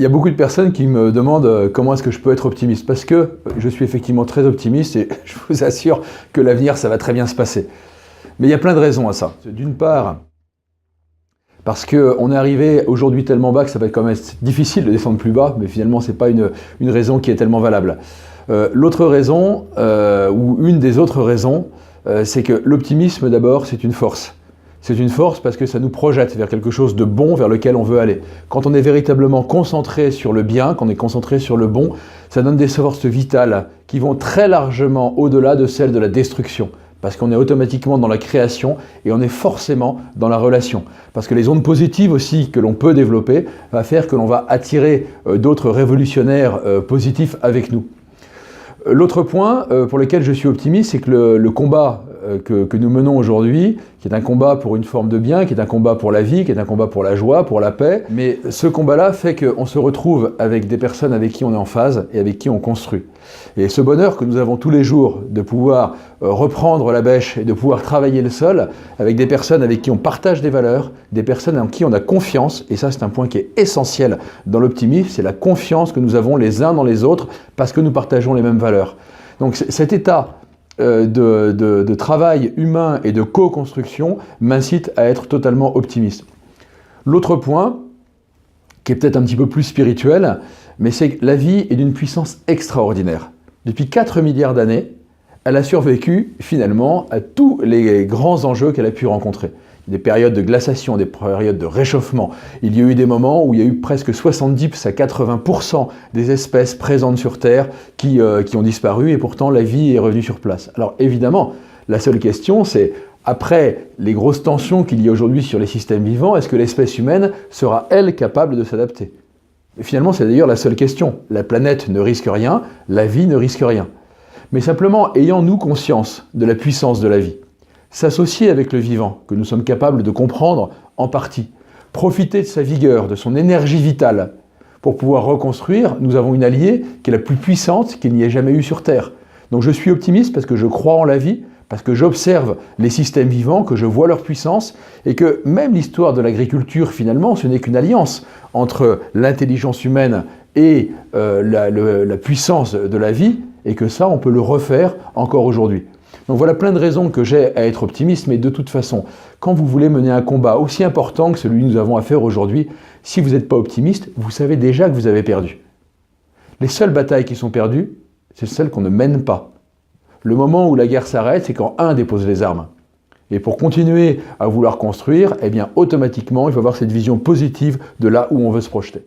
Il y a beaucoup de personnes qui me demandent comment est-ce que je peux être optimiste, parce que je suis effectivement très optimiste et je vous assure que l'avenir, ça va très bien se passer. Mais il y a plein de raisons à ça. D'une part, parce qu'on est arrivé aujourd'hui tellement bas que ça va être quand même difficile de descendre plus bas, mais finalement, ce n'est pas une raison qui est tellement valable. L'autre raison, ou une des autres raisons, c'est que l'optimisme, d'abord, c'est une force. C'est une force parce que ça nous projette vers quelque chose de bon vers lequel on veut aller. Quand on est véritablement concentré sur le bien, quand on est concentré sur le bon, ça donne des forces vitales qui vont très largement au-delà de celles de la destruction. Parce qu'on est automatiquement dans la création et on est forcément dans la relation. Parce que les ondes positives aussi que l'on peut développer va faire que l'on va attirer d'autres révolutionnaires positifs avec nous. L'autre point pour lequel je suis optimiste, c'est que le combat que nous menons aujourd'hui, qui est un combat pour une forme de bien, qui est un combat pour la vie, qui est un combat pour la joie, pour la paix, mais ce combat-là fait qu'on se retrouve avec des personnes avec qui on est en phase et avec qui on construit. Et ce bonheur que nous avons tous les jours de pouvoir reprendre la bêche et de pouvoir travailler le sol avec des personnes avec qui on partage des valeurs, des personnes en qui on a confiance, et ça c'est un point qui est essentiel dans l'optimisme, c'est la confiance que nous avons les uns dans les autres parce que nous partageons les mêmes valeurs. Donc cet état de travail humain et de co-construction m'incite à être totalement optimiste. L'autre point, qui est peut-être un petit peu plus spirituel, mais c'est que la vie est d'une puissance extraordinaire. Depuis 4 milliards d'années, elle a survécu finalement à tous les grands enjeux qu'elle a pu rencontrer. Des périodes de glaciation, des périodes de réchauffement. Il y a eu des moments où il y a eu presque 70 à 80% des espèces présentes sur Terre qui ont disparu et pourtant la vie est revenue sur place. Alors évidemment, la seule question c'est, après les grosses tensions qu'il y a aujourd'hui sur les systèmes vivants, est-ce que l'espèce humaine sera, elle, capable de s'adapter? Et finalement, c'est d'ailleurs la seule question. La planète ne risque rien, la vie ne risque rien. Mais simplement, ayant-nous conscience de la puissance de la vie, s'associer avec le vivant, que nous sommes capables de comprendre en partie, profiter de sa vigueur, de son énergie vitale, pour pouvoir reconstruire, nous avons une alliée qui est la plus puissante qu'il n'y ait jamais eu sur Terre. Donc je suis optimiste parce que je crois en la vie, parce que j'observe les systèmes vivants, que je vois leur puissance, et que même l'histoire de l'agriculture, finalement, ce n'est qu'une alliance entre l'intelligence humaine et la puissance de la vie, et que ça, on peut le refaire encore aujourd'hui. Donc voilà plein de raisons que j'ai à être optimiste, mais de toute façon, quand vous voulez mener un combat aussi important que celui que nous avons à faire aujourd'hui, si vous n'êtes pas optimiste, vous savez déjà que vous avez perdu. Les seules batailles qui sont perdues, c'est celles qu'on ne mène pas. Le moment où la guerre s'arrête, c'est quand un dépose les armes. Et pour continuer à vouloir construire, eh bien automatiquement, il faut avoir cette vision positive de là où on veut se projeter.